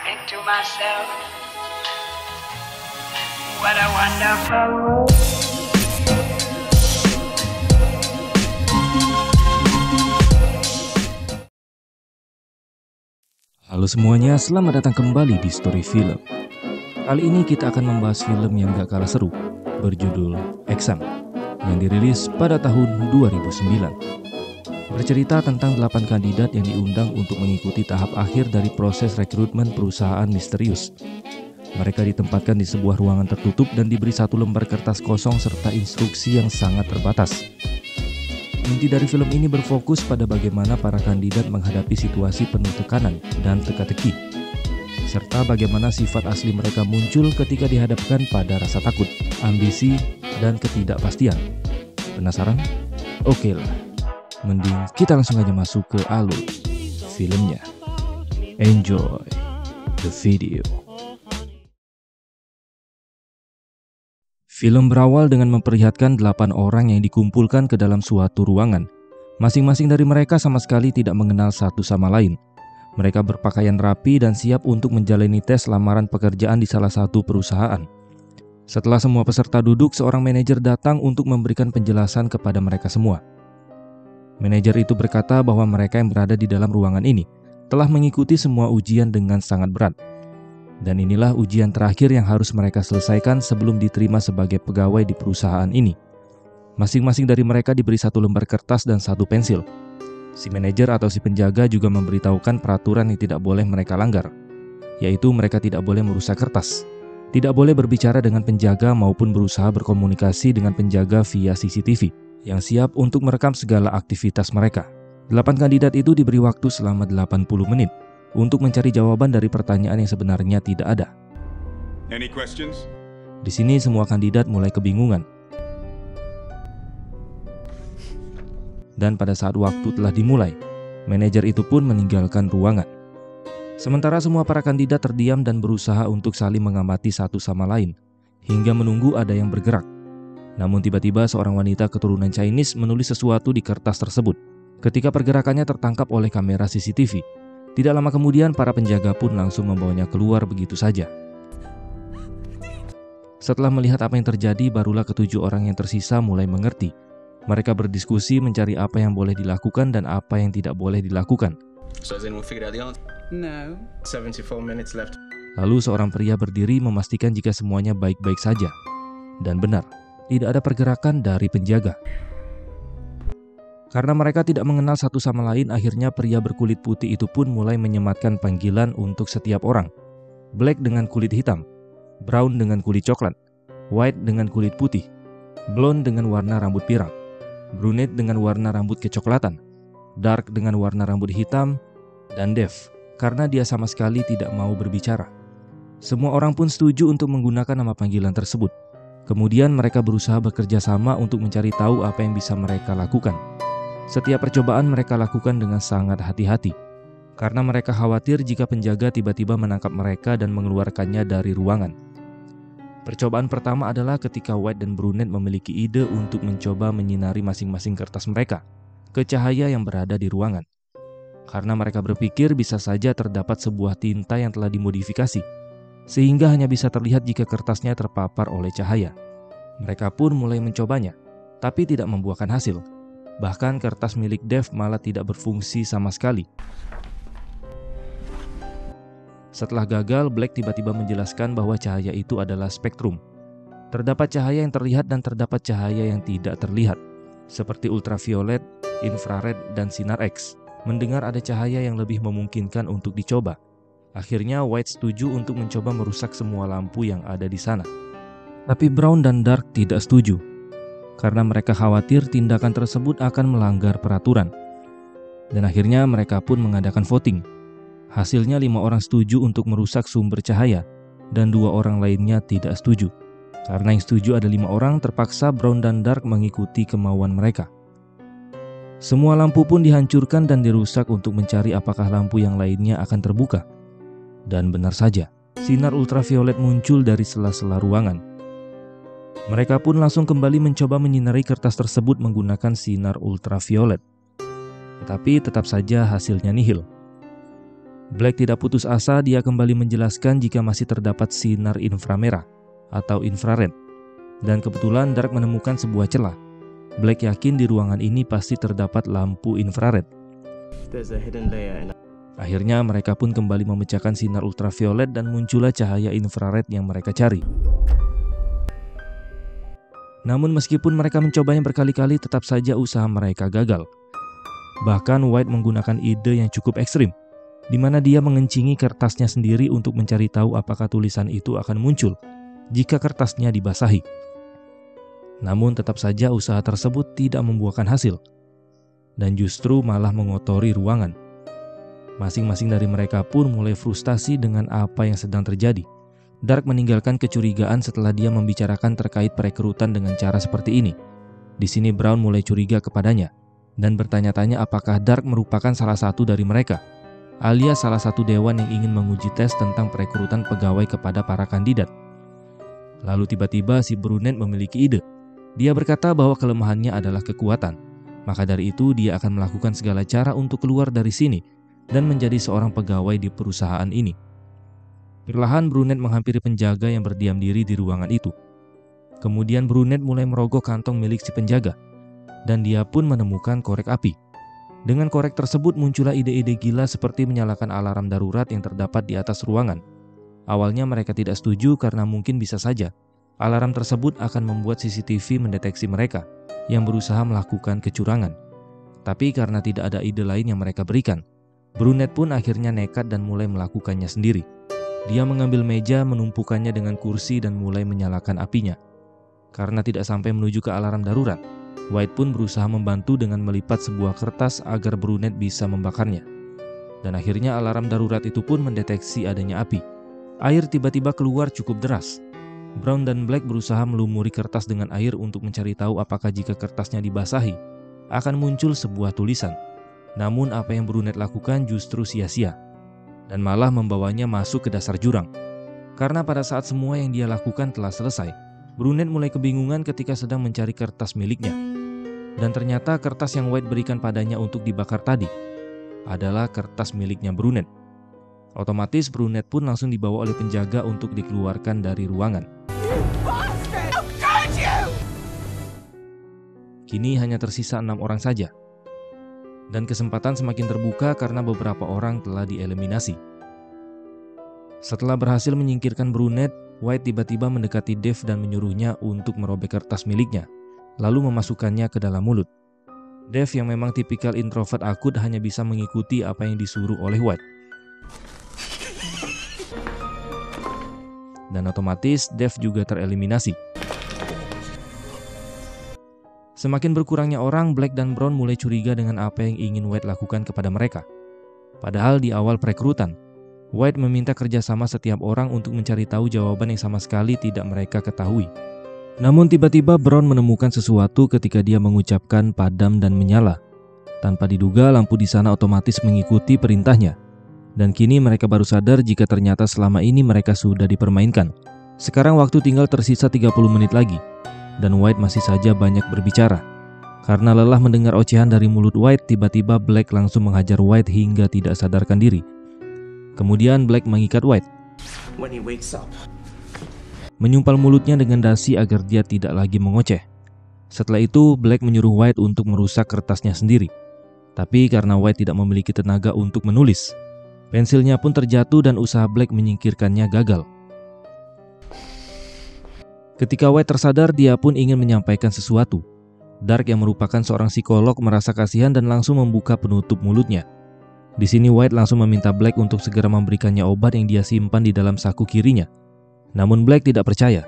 think to myself, what a wonderful world. Halo semuanya, selamat datang kembali di Story Film. Kali ini kita akan membahas film yang gak kalah seru, berjudul Exam, yang dirilis pada tahun 2009. Bercerita tentang 8 kandidat yang diundang untuk mengikuti tahap akhir dari proses rekrutmen perusahaan misterius. Mereka ditempatkan di sebuah ruangan tertutup dan diberi satu lembar kertas kosong serta instruksi yang sangat terbatas. Inti dari film ini berfokus pada bagaimana para kandidat menghadapi situasi penuh tekanan dan teka-teki, serta bagaimana sifat asli mereka muncul ketika dihadapkan pada rasa takut, ambisi, dan ketidakpastian. Penasaran? Oke lah, mending kita langsung aja masuk ke alur filmnya. Enjoy the video. Film berawal dengan memperlihatkan 8 orang yang dikumpulkan ke dalam suatu ruangan. Masing-masing dari mereka sama sekali tidak mengenal satu sama lain. Mereka berpakaian rapi dan siap untuk menjalani tes lamaran pekerjaan di salah satu perusahaan. Setelah semua peserta duduk, seorang manajer datang untuk memberikan penjelasan kepada mereka semua. Manajer itu berkata bahwa mereka yang berada di dalam ruangan ini telah mengikuti semua ujian dengan sangat berat. Dan inilah ujian terakhir yang harus mereka selesaikan sebelum diterima sebagai pegawai di perusahaan ini. Masing-masing dari mereka diberi satu lembar kertas dan satu pensil. Si manajer atau si penjaga juga memberitahukan peraturan yang tidak boleh mereka langgar, yaitu mereka tidak boleh merusak kertas, tidak boleh berbicara dengan penjaga maupun berusaha berkomunikasi dengan penjaga via CCTV yang siap untuk merekam segala aktivitas mereka. 8 kandidat itu diberi waktu selama 80 menit untuk mencari jawaban dari pertanyaan yang sebenarnya tidak ada. Any questions? Di sini semua kandidat mulai kebingungan. Dan pada saat waktu telah dimulai, manajer itu pun meninggalkan ruangan. Sementara semua para kandidat terdiam dan berusaha untuk saling mengamati satu sama lain, hingga menunggu ada yang bergerak. Namun tiba-tiba seorang wanita keturunan Chinese menulis sesuatu di kertas tersebut. Ketika pergerakannya tertangkap oleh kamera CCTV, tidak lama kemudian para penjaga pun langsung membawanya keluar begitu saja. Setelah melihat apa yang terjadi, barulah ketujuh orang yang tersisa mulai mengerti. Mereka berdiskusi mencari apa yang boleh dilakukan dan apa yang tidak boleh dilakukan. No. 74 minutes left. Lalu seorang pria berdiri memastikan jika semuanya baik-baik saja. Dan benar, tidak ada pergerakan dari penjaga. Karena mereka tidak mengenal satu sama lain, akhirnya pria berkulit putih itu pun mulai menyematkan panggilan untuk setiap orang. Black dengan kulit hitam, brown dengan kulit coklat, white dengan kulit putih, blonde dengan warna rambut pirang, brunette dengan warna rambut kecoklatan, dark dengan warna rambut hitam, dan deaf karena dia sama sekali tidak mau berbicara. Semua orang pun setuju untuk menggunakan nama panggilan tersebut. Kemudian mereka berusaha bekerja sama untuk mencari tahu apa yang bisa mereka lakukan. Setiap percobaan mereka lakukan dengan sangat hati-hati, karena mereka khawatir jika penjaga tiba-tiba menangkap mereka dan mengeluarkannya dari ruangan. Percobaan pertama adalah ketika White dan Brunette memiliki ide untuk mencoba menyinari masing-masing kertas mereka ke cahaya yang berada di ruangan. Karena mereka berpikir bisa saja terdapat sebuah tinta yang telah dimodifikasi, sehingga hanya bisa terlihat jika kertasnya terpapar oleh cahaya. Mereka pun mulai mencobanya, tapi tidak membuahkan hasil. Bahkan kertas milik Dev malah tidak berfungsi sama sekali. Setelah gagal, Black tiba-tiba menjelaskan bahwa cahaya itu adalah spektrum. Terdapat cahaya yang terlihat dan terdapat cahaya yang tidak terlihat, seperti ultraviolet, infrared, dan sinar X. Mendengar ada cahaya yang lebih memungkinkan untuk dicoba. Akhirnya White setuju untuk mencoba merusak semua lampu yang ada di sana. Tapi Brown dan Dark tidak setuju, karena mereka khawatir tindakan tersebut akan melanggar peraturan. Dan akhirnya mereka pun mengadakan voting. Hasilnya 5 orang setuju untuk merusak sumber cahaya, dan 2 orang lainnya tidak setuju. Karena yang setuju ada 5 orang, terpaksa Brown dan Dark mengikuti kemauan mereka. Semua lampu pun dihancurkan dan dirusak untuk mencari apakah lampu yang lainnya akan terbuka. Dan benar saja, sinar ultraviolet muncul dari sela-sela ruangan. Mereka pun langsung kembali mencoba menyinari kertas tersebut menggunakan sinar ultraviolet. Tetapi tetap saja hasilnya nihil. Black tidak putus asa, dia kembali menjelaskan jika masih terdapat sinar inframerah atau infrared. Dan kebetulan Dark menemukan sebuah celah. Black yakin di ruangan ini pasti terdapat lampu infrared. Akhirnya mereka pun kembali memecahkan sinar ultraviolet dan muncullah cahaya infrared yang mereka cari. Namun meskipun mereka mencobanya berkali-kali, tetap saja usaha mereka gagal. Bahkan White menggunakan ide yang cukup ekstrim, di mana dia mengencingi kertasnya sendiri untuk mencari tahu apakah tulisan itu akan muncul jika kertasnya dibasahi. Namun tetap saja usaha tersebut tidak membuahkan hasil, dan justru malah mengotori ruangan. Masing-masing dari mereka pun mulai frustasi dengan apa yang sedang terjadi. Dark meninggalkan kecurigaan setelah dia membicarakan terkait perekrutan dengan cara seperti ini. Di sini Brown mulai curiga kepadanya dan bertanya-tanya apakah Dark merupakan salah satu dari mereka, alias salah satu dewan yang ingin menguji tes tentang perekrutan pegawai kepada para kandidat. Lalu tiba-tiba si brunette memiliki ide. Dia berkata bahwa kelemahannya adalah kekuatan. Maka dari itu dia akan melakukan segala cara untuk keluar dari sini dan menjadi seorang pegawai di perusahaan ini. Perlahan brunette menghampiri penjaga yang berdiam diri di ruangan itu. Kemudian brunette mulai merogoh kantong milik si penjaga, dan dia pun menemukan korek api. Dengan korek tersebut muncullah ide-ide gila seperti menyalakan alarm darurat yang terdapat di atas ruangan. Awalnya mereka tidak setuju karena mungkin bisa saja alarm tersebut akan membuat CCTV mendeteksi mereka yang berusaha melakukan kecurangan. Tapi karena tidak ada ide lain yang mereka berikan, brunette pun akhirnya nekat dan mulai melakukannya sendiri. Dia mengambil meja, menumpukannya dengan kursi dan mulai menyalakan apinya. Karena tidak sampai menuju ke alarm darurat, White pun berusaha membantu dengan melipat sebuah kertas agar brunette bisa membakarnya. Dan akhirnya alarm darurat itu pun mendeteksi adanya api. Air tiba-tiba keluar cukup deras. Brown dan Black berusaha melumuri kertas dengan air untuk mencari tahu apakah jika kertasnya dibasahi, akan muncul sebuah tulisan. Namun apa yang brunette lakukan justru sia-sia, dan malah membawanya masuk ke dasar jurang. Karena pada saat semua yang dia lakukan telah selesai, brunette mulai kebingungan ketika sedang mencari kertas miliknya. Dan ternyata kertas yang White berikan padanya untuk dibakar tadi adalah kertas miliknya brunette. Otomatis brunette pun langsung dibawa oleh penjaga untuk dikeluarkan dari ruangan. Kini hanya tersisa 6 orang saja. Dan kesempatan semakin terbuka karena beberapa orang telah dieliminasi. Setelah berhasil menyingkirkan brunette, White tiba-tiba mendekati Dave dan menyuruhnya untuk merobek kertas miliknya, lalu memasukkannya ke dalam mulut. Dave yang memang tipikal introvert akut hanya bisa mengikuti apa yang disuruh oleh White. Dan otomatis Dave juga tereliminasi. Semakin berkurangnya orang, Black dan Brown mulai curiga dengan apa yang ingin White lakukan kepada mereka. Padahal di awal perekrutan, White meminta kerjasama setiap orang untuk mencari tahu jawaban yang sama sekali tidak mereka ketahui. Namun tiba-tiba Brown menemukan sesuatu ketika dia mengucapkan padam dan menyala. Tanpa diduga, lampu di sana otomatis mengikuti perintahnya. Dan kini mereka baru sadar jika ternyata selama ini mereka sudah dipermainkan. Sekarang waktu tinggal tersisa 30 menit lagi. Dan White masih saja banyak berbicara. Karena lelah mendengar ocehan dari mulut White, tiba-tiba Black langsung menghajar White hingga tidak sadarkan diri. Kemudian Black mengikat White. When he wakes up. Menyumpal mulutnya dengan dasi agar dia tidak lagi mengoceh. Setelah itu, Black menyuruh White untuk merusak kertasnya sendiri. Tapi karena White tidak memiliki tenaga untuk menulis, pensilnya pun terjatuh dan usaha Black menyingkirkannya gagal. Ketika White tersadar, dia pun ingin menyampaikan sesuatu. Dark yang merupakan seorang psikolog merasa kasihan dan langsung membuka penutup mulutnya. Di sini White langsung meminta Black untuk segera memberikannya obat yang dia simpan di dalam saku kirinya. Namun Black tidak percaya.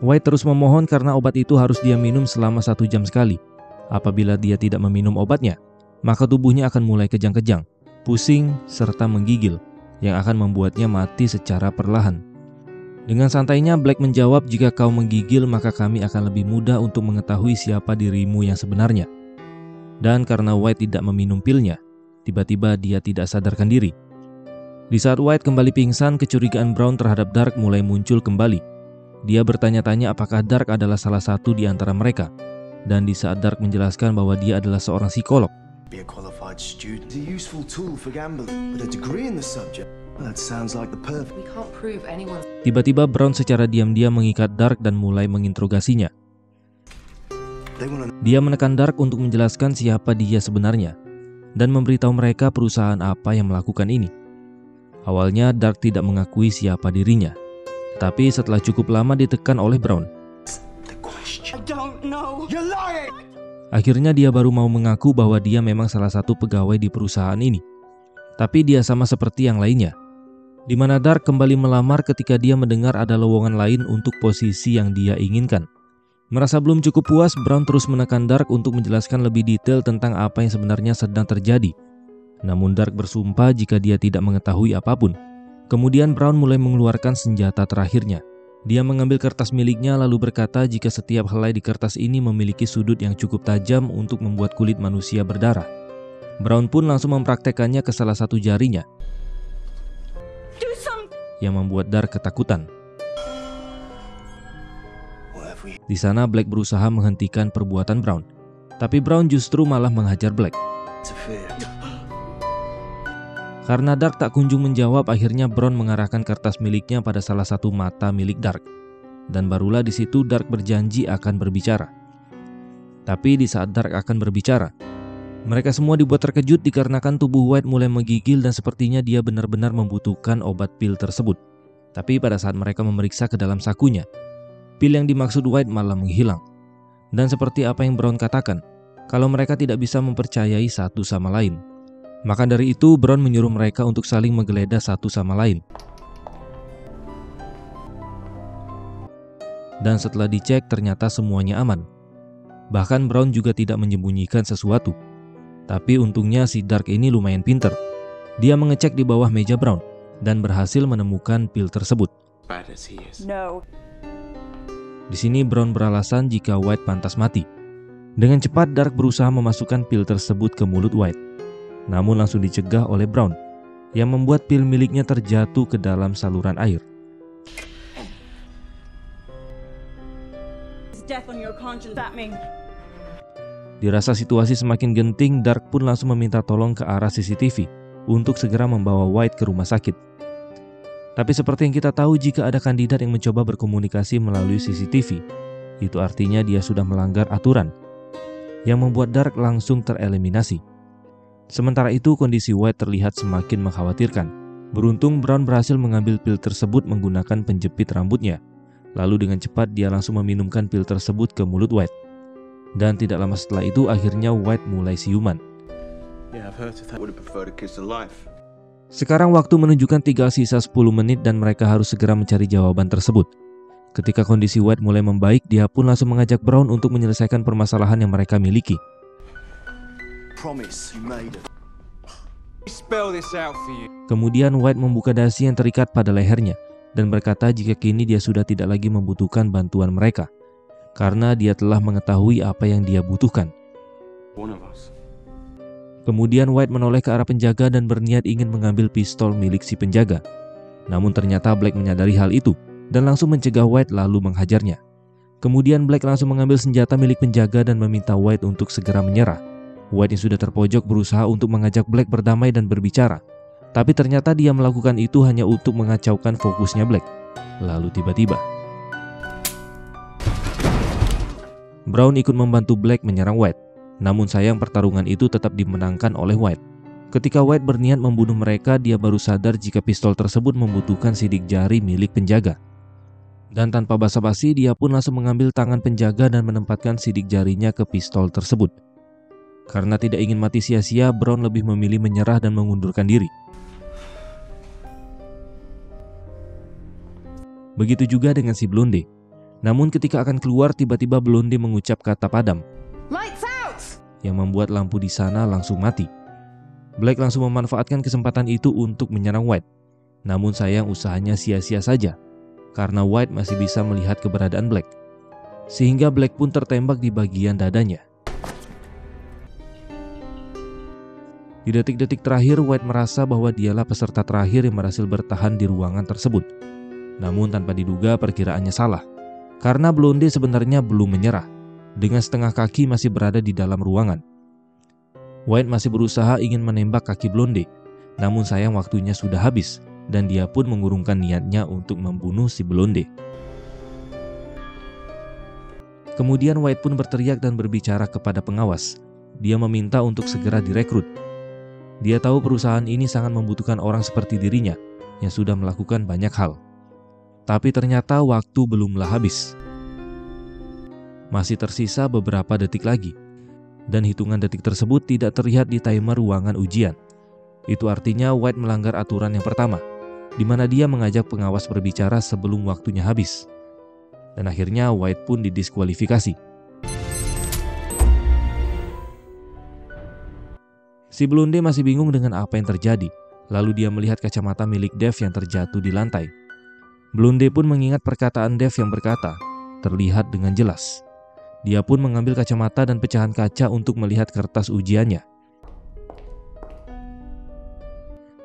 White terus memohon karena obat itu harus dia minum selama 1 jam sekali. Apabila dia tidak meminum obatnya, maka tubuhnya akan mulai kejang-kejang, pusing, serta menggigil, yang akan membuatnya mati secara perlahan. Dengan santainya Black menjawab, jika kau menggigil maka kami akan lebih mudah untuk mengetahui siapa dirimu yang sebenarnya. Dan karena White tidak meminum pilnya, tiba-tiba dia tidak sadarkan diri. Di saat White kembali pingsan, kecurigaan Brown terhadap Dark mulai muncul kembali. Dia bertanya-tanya apakah Dark adalah salah satu di antara mereka. Dan di saat Dark menjelaskan bahwa dia adalah seorang psikolog, Be a qualified student. A useful tool for gambling. With a degree in the subject. That sounds like the perfect. We can't prove anyone. Tiba-tiba Brown secara diam-diam mengikat Dark dan mulai menginterogasinya. Dia menekan Dark untuk menjelaskan siapa dia sebenarnya dan memberitahu mereka perusahaan apa yang melakukan ini. Awalnya Dark tidak mengakui siapa dirinya, tapi setelah cukup lama ditekan oleh Brown, akhirnya dia baru mau mengaku bahwa dia memang salah satu pegawai di perusahaan ini. Tapi dia sama seperti yang lainnya, di mana Dark kembali melamar ketika dia mendengar ada lowongan lain untuk posisi yang dia inginkan. Merasa belum cukup puas, Brown terus menekan Dark untuk menjelaskan lebih detail tentang apa yang sebenarnya sedang terjadi. Namun Dark bersumpah jika dia tidak mengetahui apapun. Kemudian Brown mulai mengeluarkan senjata terakhirnya. Dia mengambil kertas miliknya lalu berkata jika setiap helai di kertas ini memiliki sudut yang cukup tajam untuk membuat kulit manusia berdarah. Brown pun langsung mempraktekannya ke salah satu jarinya, yang membuat Dark ketakutan. Di sana Black berusaha menghentikan perbuatan Brown, tapi Brown justru malah menghajar Black. Karena Dark tak kunjung menjawab, akhirnya Brown mengarahkan kertas miliknya pada salah satu mata milik Dark. Dan barulah di situ Dark berjanji akan berbicara. Tapi di saat Dark akan berbicara, mereka semua dibuat terkejut dikarenakan tubuh White mulai menggigil dan sepertinya dia benar-benar membutuhkan obat pil tersebut. Tapi pada saat mereka memeriksa ke dalam sakunya, pil yang dimaksud White malah menghilang. Dan seperti apa yang Brown katakan, kalau mereka tidak bisa mempercayai satu sama lain. Maka dari itu Brown menyuruh mereka untuk saling menggeledah satu sama lain. Dan setelah dicek ternyata semuanya aman. Bahkan Brown juga tidak menyembunyikan sesuatu. Tapi untungnya si Dark ini lumayan pinter. Dia mengecek di bawah meja Brown dan berhasil menemukan pil tersebut. No. Di sini Brown beralasan jika White pantas mati. Dengan cepat Dark berusaha memasukkan pil tersebut ke mulut White, namun langsung dicegah oleh Brown, yang membuat pil miliknya terjatuh ke dalam saluran air. Dirasa situasi semakin genting, Dark pun langsung meminta tolong ke arah CCTV untuk segera membawa White ke rumah sakit. Tapi seperti yang kita tahu, jika ada kandidat yang mencoba berkomunikasi melalui CCTV, itu artinya dia sudah melanggar aturan, yang membuat Dark langsung tereliminasi. Sementara itu kondisi White terlihat semakin mengkhawatirkan. Beruntung Brown berhasil mengambil pil tersebut menggunakan penjepit rambutnya. Lalu dengan cepat dia langsung meminumkan pil tersebut ke mulut White. Dan tidak lama setelah itu akhirnya White mulai siuman. Sekarang waktu menunjukkan tinggal sisa 10 menit dan mereka harus segera mencari jawaban tersebut. Ketika kondisi White mulai membaik, dia pun langsung mengajak Brown untuk menyelesaikan permasalahan yang mereka miliki. Kemudian White membuka dasi yang terikat pada lehernya dan berkata jika kini dia sudah tidak lagi membutuhkan bantuan mereka, karena dia telah mengetahui apa yang dia butuhkan. Kemudian White menoleh ke arah penjaga dan berniat ingin mengambil pistol milik si penjaga. Namun ternyata Black menyadari hal itu dan langsung mencegah White lalu menghajarnya. Kemudian Black langsung mengambil senjata milik penjaga dan meminta White untuk segera menyerah. White yang sudah terpojok berusaha untuk mengajak Black berdamai dan berbicara. Tapi ternyata dia melakukan itu hanya untuk mengacaukan fokusnya Black. Lalu tiba-tiba Brown ikut membantu Black menyerang White. Namun sayang pertarungan itu tetap dimenangkan oleh White. Ketika White berniat membunuh mereka, dia baru sadar jika pistol tersebut membutuhkan sidik jari milik penjaga. Dan tanpa basa-basi, dia pun langsung mengambil tangan penjaga dan menempatkan sidik jarinya ke pistol tersebut. Karena tidak ingin mati sia-sia, Brown lebih memilih menyerah dan mengundurkan diri. Begitu juga dengan si Blonde. Namun ketika akan keluar, tiba-tiba Blonde mengucap kata padam, Lights out! yang membuat lampu di sana langsung mati. Black langsung memanfaatkan kesempatan itu untuk menyerang White. Namun sayang usahanya sia-sia saja, karena White masih bisa melihat keberadaan Black. Sehingga Black pun tertembak di bagian dadanya. Di detik-detik terakhir, White merasa bahwa dialah peserta terakhir yang berhasil bertahan di ruangan tersebut. Namun tanpa diduga perkiraannya salah, karena Blonde sebenarnya belum menyerah. Dengan setengah kaki masih berada di dalam ruangan. White masih berusaha ingin menembak kaki Blonde, namun sayang waktunya sudah habis dan dia pun mengurungkan niatnya untuk membunuh si Blonde. Kemudian White pun berteriak dan berbicara kepada pengawas. Dia meminta untuk segera direkrut. Dia tahu perusahaan ini sangat membutuhkan orang seperti dirinya yang sudah melakukan banyak hal. Tapi ternyata waktu belumlah habis. Masih tersisa beberapa detik lagi. Dan hitungan detik tersebut tidak terlihat di timer ruangan ujian. Itu artinya White melanggar aturan yang pertama, di mana dia mengajak pengawas berbicara sebelum waktunya habis. Dan akhirnya White pun didiskualifikasi. Si Blonde masih bingung dengan apa yang terjadi. Lalu dia melihat kacamata milik Dev yang terjatuh di lantai. Blonde pun mengingat perkataan Dev yang berkata, terlihat dengan jelas. Dia pun mengambil kacamata dan pecahan kaca untuk melihat kertas ujiannya.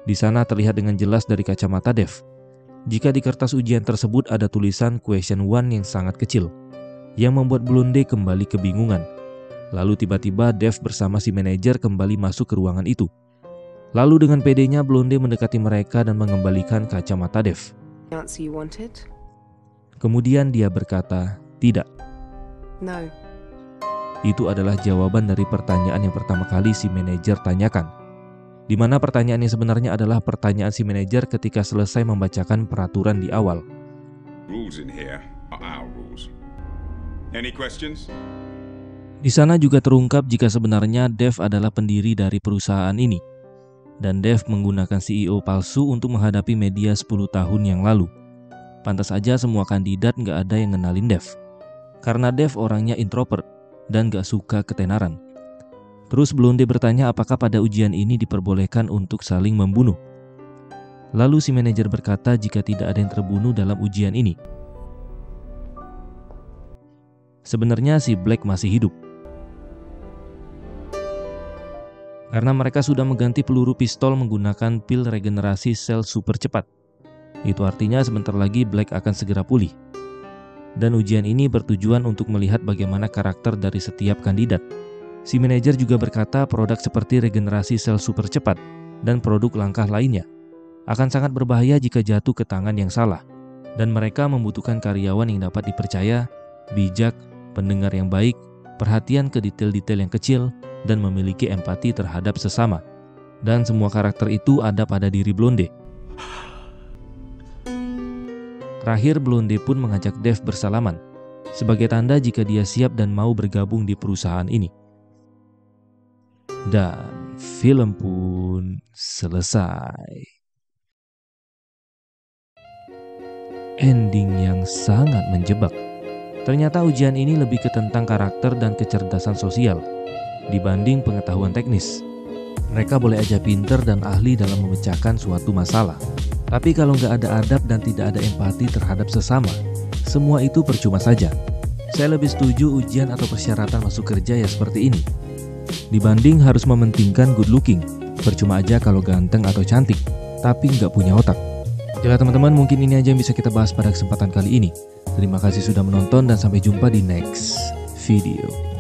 Di sana terlihat dengan jelas dari kacamata Dev, jika di kertas ujian tersebut ada tulisan question 1 yang sangat kecil, yang membuat Blonde kembali kebingungan. Lalu tiba-tiba Dev bersama si manajer kembali masuk ke ruangan itu. Lalu dengan pedenya Blonde mendekati mereka dan mengembalikan kacamata Dev. Answer you wanted? Kemudian dia berkata, tidak. No. Itu adalah jawaban dari pertanyaan yang pertama kali si manajer tanyakan. Di mana pertanyaan yang sebenarnya adalah pertanyaan si manajer ketika selesai membacakan peraturan di awal. Rules in here are our rules. Any questions? Di sana juga terungkap jika sebenarnya Dev adalah pendiri dari perusahaan ini. Dan Dev menggunakan CEO palsu untuk menghadapi media 10 tahun yang lalu. Pantas aja semua kandidat nggak ada yang ngenalin Dev. Karena Dev orangnya introvert dan gak suka ketenaran. Terus Blonde bertanya apakah pada ujian ini diperbolehkan untuk saling membunuh. Lalu si manajer berkata jika tidak ada yang terbunuh dalam ujian ini. Sebenarnya si Black masih hidup. Karena mereka sudah mengganti peluru pistol menggunakan pil regenerasi sel super cepat. Itu artinya sebentar lagi Black akan segera pulih. Dan ujian ini bertujuan untuk melihat bagaimana karakter dari setiap kandidat. Si manajer juga berkata produk seperti regenerasi sel super cepat dan produk langkah lainnya akan sangat berbahaya jika jatuh ke tangan yang salah. Dan mereka membutuhkan karyawan yang dapat dipercaya, bijak, pendengar yang baik, perhatian ke detail-detail yang kecil, dan memiliki empati terhadap sesama. Dan semua karakter itu ada pada diri Blonde. Terakhir, Blonde pun mengajak Dev bersalaman, sebagai tanda jika dia siap dan mau bergabung di perusahaan ini. Dan film pun selesai. Ending yang sangat menjebak. Ternyata ujian ini lebih ke tentang karakter dan kecerdasan sosial dibanding pengetahuan teknis. Mereka boleh aja pinter dan ahli dalam memecahkan suatu masalah. Tapi kalau nggak ada adab dan tidak ada empati terhadap sesama, semua itu percuma saja. Saya lebih setuju ujian atau persyaratan masuk kerja ya seperti ini, dibanding harus mementingkan good looking. Percuma aja kalau ganteng atau cantik, tapi nggak punya otak. Oke teman-teman, mungkin ini aja yang bisa kita bahas pada kesempatan kali ini. Terima kasih sudah menonton dan sampai jumpa di next video.